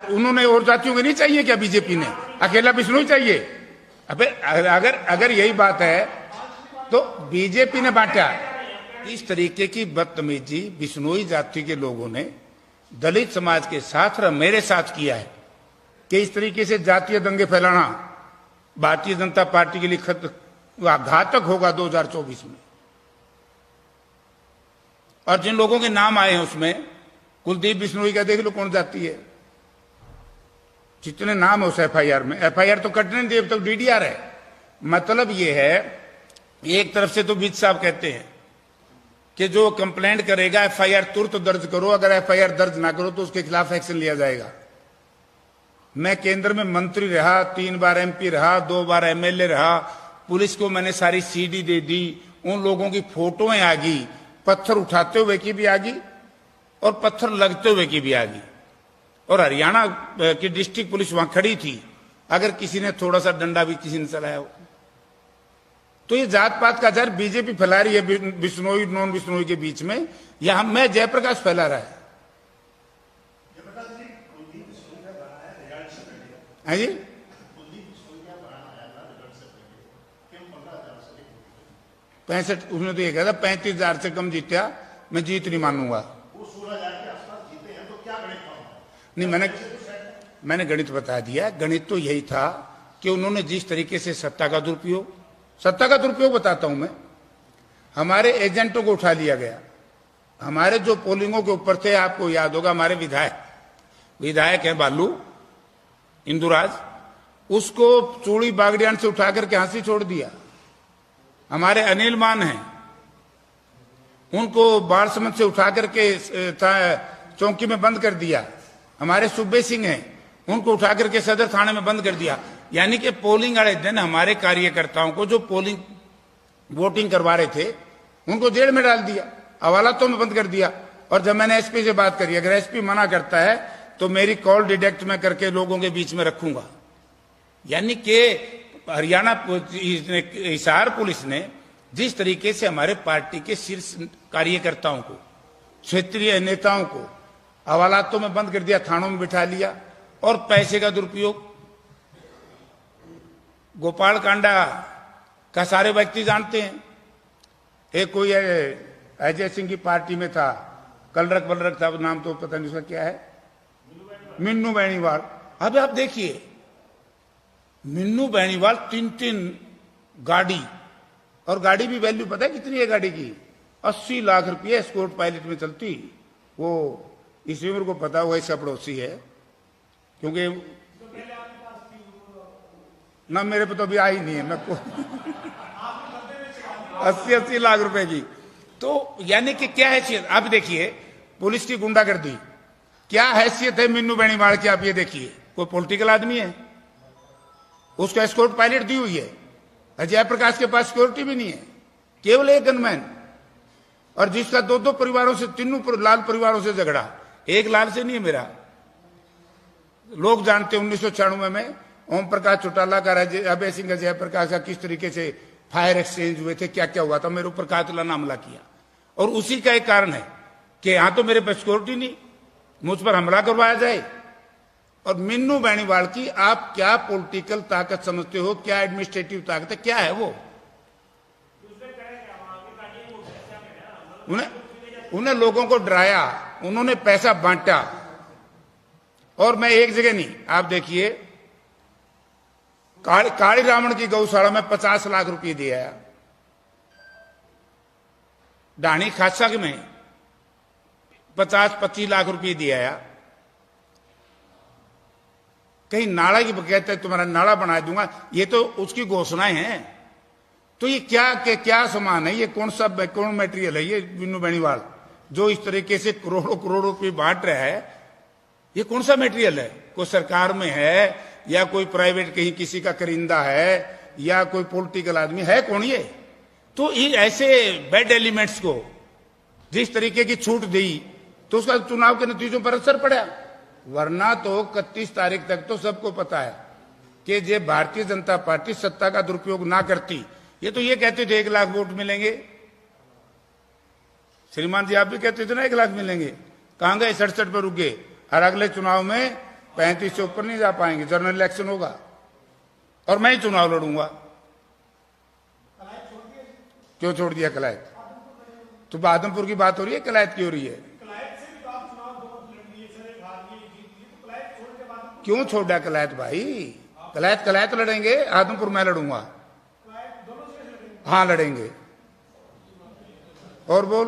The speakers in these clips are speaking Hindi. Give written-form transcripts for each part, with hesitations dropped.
उन्होंने और जातियों के नहीं चाहिए क्या? बीजेपी ने अकेला बिश्नोई चाहिए? अबे अगर अगर यही बात है तो बीजेपी ने बांटा। इस तरीके की बदतमीजी बिश्नोई जाति के लोगों ने दलित समाज के साथ और मेरे साथ किया है कि इस तरीके से जातीय दंगे फैलाना भारतीय जनता पार्टी के लिए घातक होगा 2024 में। और जिन लोगों के नाम आए हैं उसमें कुलदीप बिश्नोई का देख लो कौन जाती है, जितने नाम है उस एफआईआर में। एफआईआर तो कटने नहीं दिए, तो डीडीआर है। मतलब ये है, एक तरफ से तो विज साहब कहते हैं कि जो कंप्लेंट करेगा एफआईआर तुरंत दर्ज करो, अगर एफआईआर दर्ज ना करो तो उसके खिलाफ एक्शन लिया जाएगा। मैं केंद्र में मंत्री रहा, 3 बार एमपी रहा, 2 बार एमएलए रहा, पुलिस को मैंने सारी सीडी दे दी, उन लोगों की फोटोएं आ गई, पत्थर उठाते हुए की भी आ गई और पत्थर लगते हुए की भी आ गई। और हरियाणा की डिस्ट्रिक्ट पुलिस वहां खड़ी थी, अगर किसी ने थोड़ा सा डंडा भी किसी ने चलाया हो। तो ये जात पात का जहर बीजेपी फैला रही है बिश्नोई नॉन बिश्नोई के बीच में, या हम मैं जयप्रकाश फैला रहा है जी। पैंसठ उसने तो ये कहा था 35,000 से कम जीत्या मैं जीत नहीं मानूंगा। नहीं, मैंने गणित बता दिया। गणित तो यही था कि उन्होंने जिस तरीके से सत्ता का दुरुपयोग बताता हूं मैं, हमारे एजेंटों को उठा लिया गया। हमारे जो पोलिंगों के ऊपर थे, आपको याद होगा, हमारे विधायक है बालू इंदुराज, उसको चूड़ी बागड़ियान से उठा करके हंसी छोड़ दिया। हमारे अनिल मान हैं, उनको बाढ़समंद से उठा करके चौकी में बंद कर दिया। हमारे सुब्बे सिंह हैं, उनको उठा करके सदर थाने में बंद कर दिया। यानी कि पोलिंग वाले दिन हमारे कार्यकर्ताओं को जो वोटिंग करवा रहे थे उनको जेल में डाल दिया, हवालातों में बंद कर दिया। और जब मैंने एसपी से बात करी, अगर एसपी मना करता है तो मेरी कॉल डिटेक्ट में करके लोगों के बीच में रखूंगा। यानी कि हरियाणा हिसार पुलिस ने जिस तरीके से हमारे पार्टी के शीर्ष कार्यकर्ताओं को, क्षेत्रीय नेताओं को हवालातों में बंद कर दिया, थानों में बिठा लिया, और पैसे का दुरुपयोग। गोपाल कांडा का सारे व्यक्ति जानते हैं। एक कोई अजय सिंह की पार्टी में था, कलरक था, नाम तो पता नहीं उसका क्या है, मिन्नू बेनीवाल। अब आप देखिए, मिन्नू बेनीवाल 3 गाड़ी, और गाड़ी भी वैल्यू पता है कितनी है गाड़ी की? 80 लाख रुपये एस्कॉर्ट पायलट में चलती। वो इसी उम्र को पता हुआ, इसका पड़ोसी है, क्योंकि ना मेरे पे तो अभी आई नहीं है, मैं 80 लाख रुपए की। तो यानी कि क्या हैसियत, आप देखिए पुलिस की गुंडागर्दी, क्या हैसियत है मिन्नू बेनीवाल की, आप ये देखिए। कोई पॉलिटिकल आदमी है? उसको एस्कॉर्ट पायलट दी हुई है। जयप्रकाश के पास सिक्योरिटी भी नहीं है, केवल एक गनमैन, और जिसका 2 परिवारों से, 3 लाल परिवारों से झगड़ा। एक लाल से नहीं है मेरा, लोग जानते हैं 1996 में ओम प्रकाश चौटाला का, अभय सिंह का, जयप्रकाश का किस तरीके से फायर एक्सचेंज हुए थे, क्या क्या हुआ था। मेरे ऊपर कातिलाना हमला किया, और उसी का एक कारण है कि यहां तो मेरे पास सिक्योरिटी नहीं, मुझ पर हमला करवाया जाए। और मिन्नू बेनीवाल की आप क्या पॉलिटिकल ताकत समझते हो, क्या एडमिनिस्ट्रेटिव ताकत है, क्या है वो? उन्हें लोगों को डराया, उन्होंने पैसा बांटा। और मैं एक जगह नहीं, आप देखिए काली रावण की गौशाला में 50 लाख रुपए दिया, डाणी खासा में 50-25 लाख रुपए दिया। कहीं नाला की कहते हैं तुम्हारा नाला बना दूंगा, ये तो उसकी घोषणाएं हैं। तो ये क्या सामान है, ये कौन मटेरियल है ये मिन्नू बेनीवाल जो इस तरीके से करोड़ों रुपए बांट रहा है? ये कौन सा मटेरियल है? कोई सरकार में है, या कोई प्राइवेट कहीं किसी का करिंदा है, या कोई पॉलिटिकल आदमी है? कौन ये? तो ऐसे बैड एलिमेंट्स को जिस तरीके की छूट दी तो उसका चुनाव के नतीजों पर असर पड़ा। वरना तो 31 तारीख तक तो सबको पता है कि जे भारतीय जनता पार्टी सत्ता का दुरुपयोग ना करती, ये तो ये कहते थे 1 लाख वोट मिलेंगे। श्रीमान जी आप भी कहते थे ना 1 लाख मिलेंगे, कहां गए? 67 पर रुक गए। और अगले चुनाव में 35 से ऊपर नहीं जा पाएंगे, जनरल इलेक्शन होगा और मैं ही चुनाव लड़ूंगा। क्यों छोड़ दिया कलायत? तो आदमपुर की बात हो रही है, कलायत की हो रही है? क्यों छोड़ा कलायत भाई? कलायत लड़ेंगे, आदमपुर मैं लड़ूंगा। हाँ लड़ेंगे। और बोल,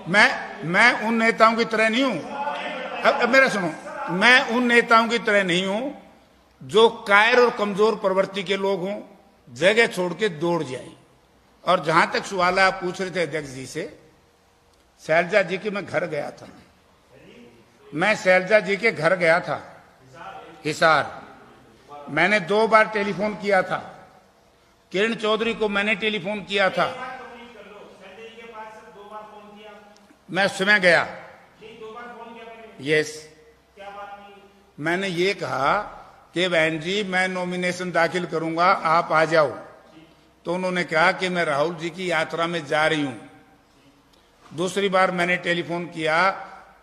मैं उन नेताओं की तरह नहीं हूं। अब मेरा सुनो, मैं उन नेताओं की तरह नहीं हूं जो कायर और कमजोर प्रवृत्ति के लोग हों, जगह छोड़ के दौड़ जाए। और जहां तक सवाल आप पूछ रहे थे अध्यक्ष जी से, शैलजा जी के मैं घर गया था, मैं शैलजा जी के घर गया था हिसार। मैंने 2 बार टेलीफोन किया था, किरण चौधरी को मैंने टेलीफोन किया था, मैं उस समय गया। यस, मैंने ये कहा कि बहन जी मैं नॉमिनेशन दाखिल करूंगा, आप आ जाओ। तो उन्होंने कहा कि मैं राहुल जी की यात्रा में जा रही हूं। दूसरी बार मैंने टेलीफोन किया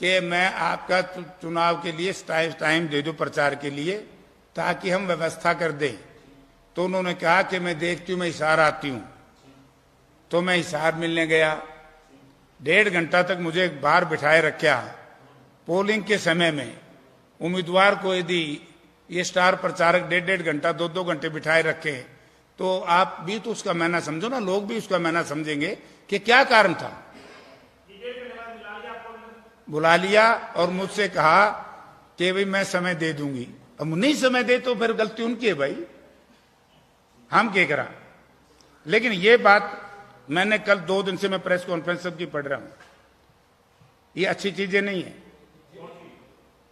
कि मैं आपका चुनाव के लिए टाइम दे दूं प्रचार के लिए, ताकि हम व्यवस्था कर दें। तो उन्होंने कहा कि मैं देखती हूं, मैं हिसार आती हूं। तो मैं हिसार मिलने गया, 1.5 घंटा तक मुझे बाहर बिठाए रखा। पोलिंग के समय में उम्मीदवार को यदि ये स्टार प्रचारक 1.5 घंटा 2-2 घंटे बिठाए रखे, तो आप भी तो उसका मायना समझो ना, लोग भी उसका मायना समझेंगे कि क्या कारण था। बुला लिया और मुझसे कहा कि भाई मैं समय दे दूंगी। अब नहीं समय दे तो फिर गलती उनकी है भाई, हम क्या करा। लेकिन ये बात मैंने कल 2 दिन से मैं प्रेस कॉन्फ्रेंस सबकी पढ़ रहा हूं, ये अच्छी चीजें नहीं है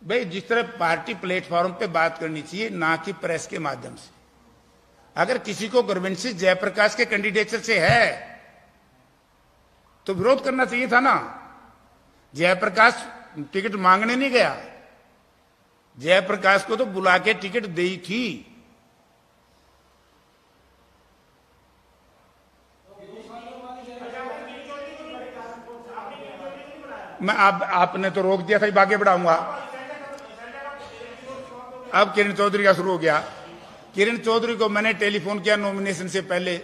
भाई। जिस तरह पार्टी प्लेटफॉर्म पे बात करनी चाहिए, ना कि प्रेस के माध्यम से। अगर किसी को ग्रीवेंसेस जयप्रकाश के कैंडिडेचर से है तो विरोध करना चाहिए था ना। जयप्रकाश टिकट मांगने नहीं गया, जयप्रकाश को तो बुला के टिकट दी थी। मैं आपने तो रोक दिया था, आगे बढ़ाऊंगा। अब किरण चौधरी का शुरू हो गया। किरण चौधरी को मैंने टेलीफोन किया नॉमिनेशन से पहले।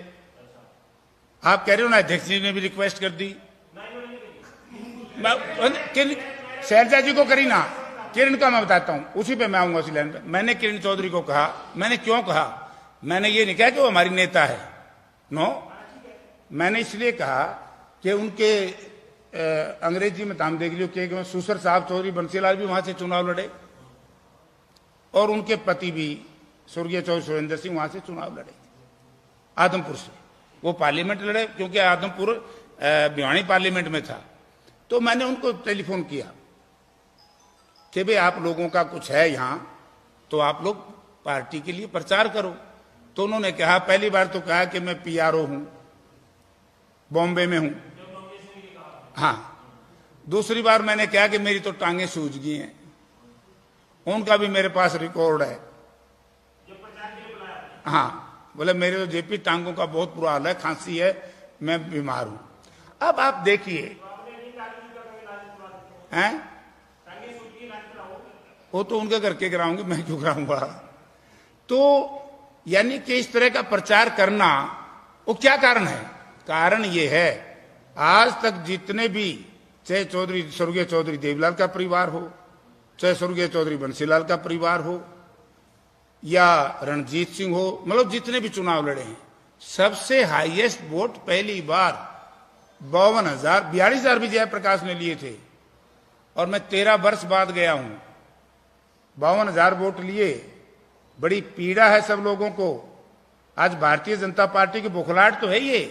आप कह रहे हो ना अध्यक्ष जी ने भी रिक्वेस्ट कर दी, शैलजा जी को करी ना, किरण का मैं बताता हूं, उसी पे मैं आऊंगा उसी लाइन पे। मैंने किरण चौधरी को कहा, मैंने क्यों कहा, मैंने ये नहीं कहा कि वो हमारी नेता है, नो। मैंने इसलिए कहा कि उनके अंग्रेजी में नाम देख लियो कि सुसर साहब चौधरी बंसीलाल भी वहां से चुनाव लड़े और उनके पति भी स्वर्गीय चौधरी सुरेंद्र सिंह वहां से चुनाव लड़े, आदमपुर से। वो पार्लियामेंट लड़े क्योंकि आदमपुर भिवानी पार्लियामेंट में था। तो मैंने उनको टेलीफोन किया कि भाई आप लोगों का कुछ है यहां, तो आप लोग पार्टी के लिए प्रचार करो। तो उन्होंने कहा, पहली बार तो कहा कि मैं PRO हूं, बॉम्बे में हूं। हाँ, दूसरी बार मैंने कहा कि मेरी तो टांगें सूज गई हैं। उनका भी मेरे पास रिकॉर्ड है। हाँ, बोले मेरे तो जेपी टांगों का बहुत बुरा हाल है, खांसी है, मैं बीमार हूं। अब आप देखिए हैं, वो तो उनके करके कराऊंगी, मैं क्यों कराऊंगा। तो यानी कि इस तरह का प्रचार करना, वो क्या कारण है? कारण ये है, आज तक जितने भी, चाहे स्वर्गीय चौधरी देवीलाल का परिवार हो, चाहे स्वर्गीय चौधरी बंसीलाल का परिवार हो, या रणजीत सिंह हो, मतलब जितने भी चुनाव लड़े हैं, सबसे हाईएस्ट वोट पहली बार 52,000, 42,000 भी जयप्रकाश ने लिए थे। और मैं 13 वर्ष बाद गया हूं, 52,000 वोट लिए। बड़ी पीड़ा है सब लोगों को। आज भारतीय जनता पार्टी की बुखलाहट तो है ये,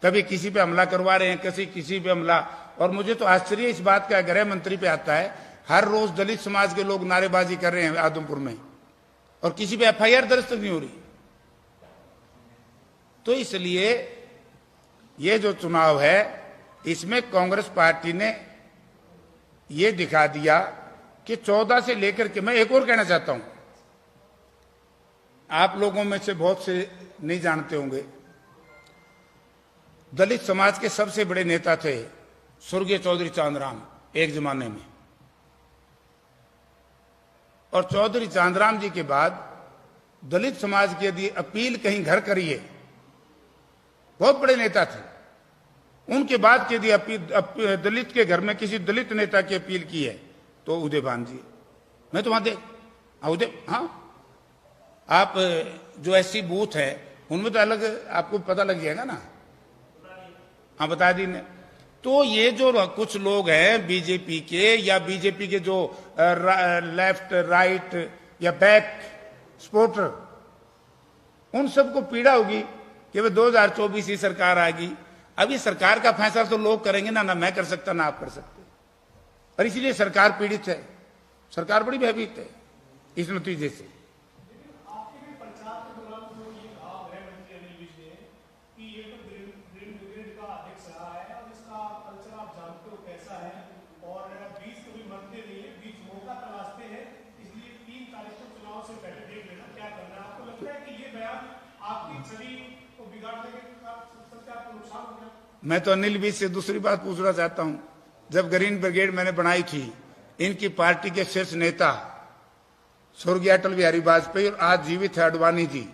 कभी किसी पे हमला करवा रहे हैं, किसी पे हमला। और मुझे तो आश्चर्य इस बात का, गृह मंत्री पे आता है, हर रोज दलित समाज के लोग नारेबाजी कर रहे हैं आदमपुर में, और किसी पे FIR दर्ज तक नहीं हो रही। तो इसलिए ये जो चुनाव है, इसमें कांग्रेस पार्टी ने ये दिखा दिया कि 14 से लेकर के, मैं एक और कहना चाहता हूं, आप लोगों में से बहुत से नहीं जानते होंगे, दलित समाज के सबसे बड़े नेता थे स्वर्गीय चौधरी चांदराम एक जमाने में। और चौधरी चांदराम जी के बाद दलित समाज के यदि अपील कहीं घर करिए, बहुत बड़े नेता थे, उनके बाद के यदि अपील दलित के घर में किसी दलित नेता की अपील की है तो उदय भान जी। मैं तो वहां दे उदय, हाँ, आप जो ऐसी बूथ है उनमें तो अलग आपको पता लग जाएगा ना, हाँ बता दी ने। तो ये जो कुछ लोग हैं बीजेपी के या बीजेपी के जो लेफ्ट राइट या बैक सपोर्टर, उन सबको पीड़ा होगी कि वे 2024 की सरकार आएगी। अब ये सरकार का फैसला तो लोग करेंगे ना मैं कर सकता ना आप कर सकते, और इसीलिए सरकार पीड़ित है, सरकार बड़ी भयभीत है इस नतीजे से। मैं तो अनिल बीज से दूसरी बात पूछना चाहता हूं। जब ग्रीन ब्रिगेड मैंने बनाई थी, इनकी पार्टी के शीर्ष नेता स्वर्गीय अटल बिहारी वाजपेयी और आज जीवित है अडवाणी जी,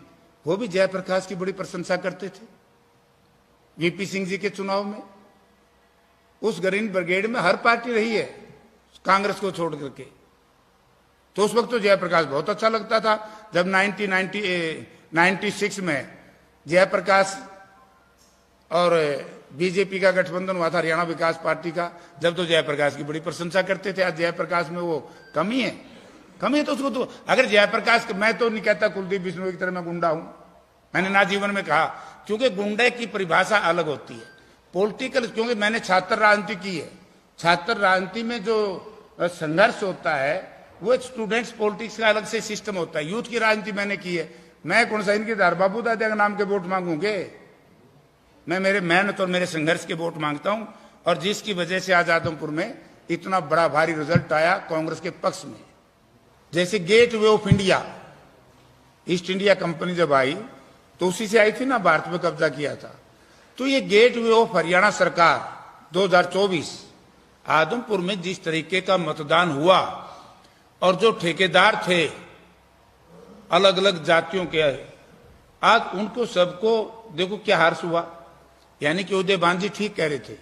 वो भी जयप्रकाश की बड़ी प्रशंसा करते थे। वीपी सिंह जी के चुनाव में उस ग्रीन ब्रिगेड में हर पार्टी रही है कांग्रेस को छोड़ करके, तो उस वक्त तो जयप्रकाश बहुत अच्छा लगता था। जब 1996 में जयप्रकाश और बीजेपी का गठबंधन हुआ था, हरियाणा विकास पार्टी का, जब तो जयप्रकाश की बड़ी प्रशंसा करते थे। आज जयप्रकाश में वो कमी है तो उसको तो, अगर जयप्रकाश, मैं तो नहीं कहता कुलदीप बिश्नोई की तरह मैं गुंडा हूं, मैंने ना जीवन में कहा, क्योंकि गुंडे की परिभाषा अलग होती है पॉलिटिकल, क्योंकि मैंने छात्र राजनीति की है। छात्र राजनीति में जो संघर्ष होता है वो एक स्टूडेंट्स पॉलिटिक्स का अलग से सिस्टम होता है। यूथ की राजनीति मैंने की है। मैं कौन सा इनके दार बाबू दादा के नाम के वोट मांगूंगे? मैं मेरे मेहनत और मेरे संघर्ष के वोट मांगता हूं, और जिसकी वजह से आज आदमपुर में इतना बड़ा भारी रिजल्ट आया कांग्रेस के पक्ष में। जैसे gateway of India, East India company जब आई तो उसी से आई थी ना, भारत में कब्जा किया था। तो ये गेट वे ऑफ हरियाणा सरकार 2024 आदमपुर में जिस तरीके का मतदान हुआ, और जो ठेकेदार थे अलग अलग जातियों के, आज उनको सबको देखो क्या हर्ष हुआ। यानी कि उदय भान जी ठीक कह रहे थे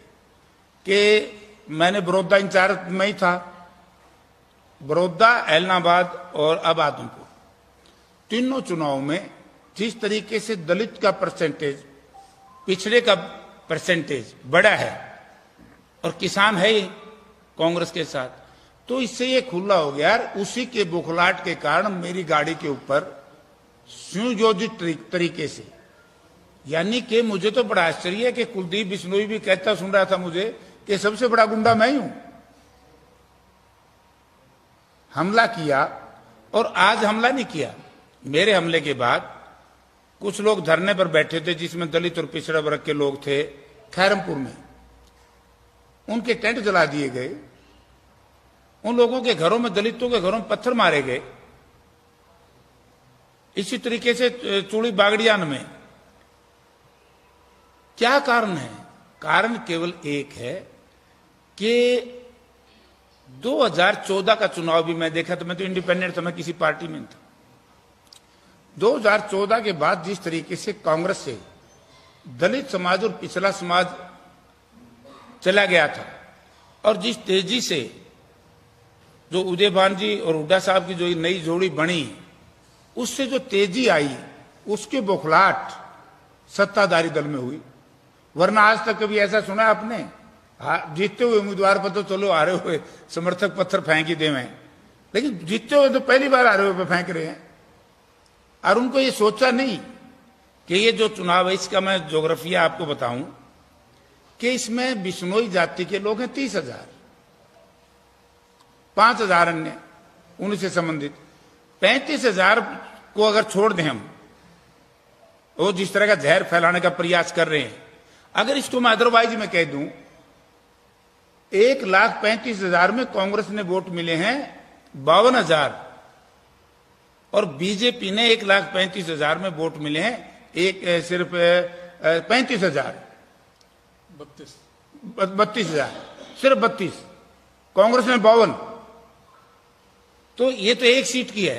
कि मैंने बड़ौदा इंचार्ज में ही था, बड़ौदा, ऐलनाबाद और अब आदमपुर, तीनों चुनाव में जिस तरीके से दलित का परसेंटेज, पिछड़े का परसेंटेज बड़ा है, और किसान है ही कांग्रेस के साथ, तो इससे ये खुला हो गया यार। उसी के बुखलाहट के कारण मेरी गाड़ी के ऊपर सुयोजित तरीके से, यानी कि मुझे तो बड़ा आश्चर्य है कि कुलदीप बिश्नोई भी कहता सुन रहा था मुझे कि सबसे बड़ा गुंडा मैं ही हूं। हमला किया, और आज हमला नहीं किया। मेरे हमले के बाद कुछ लोग धरने पर बैठे थे जिसमें दलित और पिछड़ा वर्ग के लोग थे खैरमपुर में, उनके टेंट जला दिए गए, उन लोगों के घरों में, दलितों के घरों में पत्थर मारे गए। इसी तरीके से चूड़ी बागड़ियान में। क्या कारण है? कारण केवल एक है कि 2014 का चुनाव भी मैं देखा तो मैं तो इंडिपेंडेंट था, मैं किसी पार्टी में था। 2014 के बाद जिस तरीके से कांग्रेस से दलित समाज और पिछड़ा समाज चला गया था, और जिस तेजी से जो उदय भान जी और हुड्डा साहब की जो नई जोड़ी बनी, उससे जो तेजी आई, उसके बौखलाहट सत्ताधारी दल में हुई। वरना आज तक कभी ऐसा सुना आपने? जीतते हुए उम्मीदवार पर तो चलो हारे हुए समर्थक पत्थर फेंक ही देवे, लेकिन जीतते हुए तो पहली बार हारे हुए पे फेंक रहे हैं। और उनको ये सोचा नहीं कि ये जो चुनाव है इसका मैं ज्योग्राफिया आपको बताऊं कि इसमें बिश्नोई जाति के लोग हैं 30,000, 5,000 अन्य उनसे संबंधित, 35,000 को अगर छोड़ दें हम, वो जिस तरह का जहर फैलाने का प्रयास कर रहे हैं, अगर इसको मैं अदरवाइज में कह दूं 1,35,000 में कांग्रेस ने वोट मिले हैं 52,000, और बीजेपी ने 1,35,000 में वोट मिले हैं सिर्फ 35,000, 32,000, सिर्फ 32, कांग्रेस ने 52। तो ये तो एक सीट की है,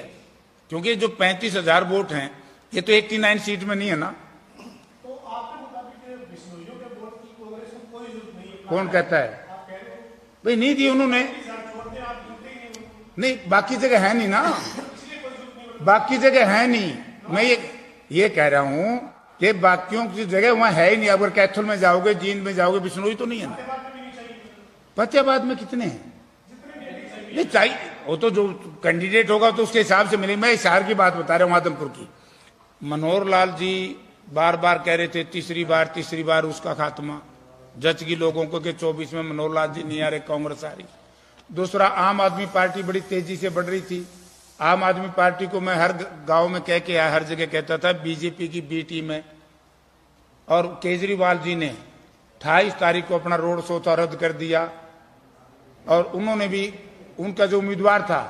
क्योंकि जो 35,000 वोट हैं ये तो 89 सीट में नहीं है ना। तो आपके मुताबिक बिश्नोइयों के वोट की कांग्रेस को कोई जरूरत नहीं है? कौन कहता है? आप कह रहे हो भाई नहीं दी उन्होंने, छोड़ दें, आप जीतते ही नहीं। नहीं बाकी जगह है नहीं ना, बाकी जगह है नहीं। मैं ये कह रहा हूं कि बाकियों की जगह वहां है ही नहीं। अगर कैथल में जाओगे, जींद में जाओगे, बिश्नोई तो नहीं है ना। फतेहाबाद में कितने हैं? नहीं चाहिए, वो तो जो कैंडिडेट होगा तो उसके हिसाब से मिलेगी। मैं हिसार की बात बता रहा हूं, आदमपुर की। मनोहर लाल जी बार बार कह रहे थे तीसरी बार उसका खात्मा। जच की लोगों को कि 24 में मनोहर लाल जी नहीं आ रहे, कांग्रेस आ रही। दूसरा, आम आदमी पार्टी बड़ी तेजी से बढ़ रही थी। आम आदमी पार्टी को मैं हर गांव में कह के आया, हर जगह कहता था बीजेपी की बी टीम है। और केजरीवाल जी ने 28 तारीख को अपना रोड शो था रद्द कर दिया, और उन्होंने भी, उनका जो उम्मीदवार था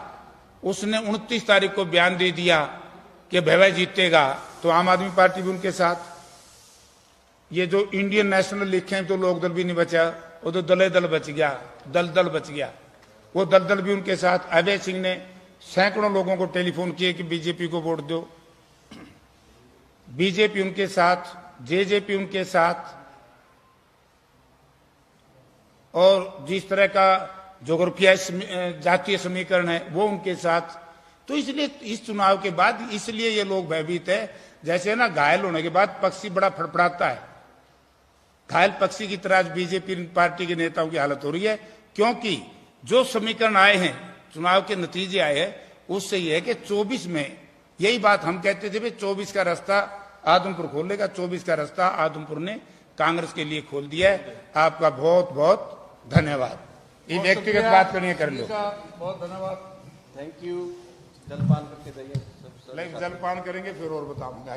उसने 29 तारीख को बयान दे दिया कि भैया जीतेगा, तो आम आदमी पार्टी भी उनके साथ। ये जो इंडियन नेशनल लिखे तो लोकदल भी नहीं बचा, वो तो दल बच गया, दल बच गया, वो दल भी उनके साथ। अभय सिंह ने सैकड़ों लोगों को टेलीफोन किए कि बीजेपी को वोट दो। बीजेपी उनके साथ, जेजेपी उनके साथ, और जिस तरह का जोग्राफिया जातीय समीकरण है वो उनके साथ। तो इसलिए इस चुनाव के बाद इसलिए ये लोग भयभीत है। जैसे ना घायल होने के बाद पक्षी बड़ा फड़फड़ाता है, घायल पक्षी की तरह बीजेपी पार्टी के नेताओं की हालत हो रही है। क्योंकि जो समीकरण आए हैं, चुनाव के नतीजे आए हैं, उससे यह है कि 24 में, यही बात हम कहते थे, 24 का रास्ता आदमपुर खोल लेगा। 24 का रास्ता आदमपुर ने कांग्रेस के लिए खोल दिया है। आपका बहुत बहुत धन्यवाद। ये व्यक्तिगत बात करनी है कर लो। बहुत धन्यवाद, थैंक यू। जलपान करके जाइए, जलपान करेंगे फिर और बताऊंगा।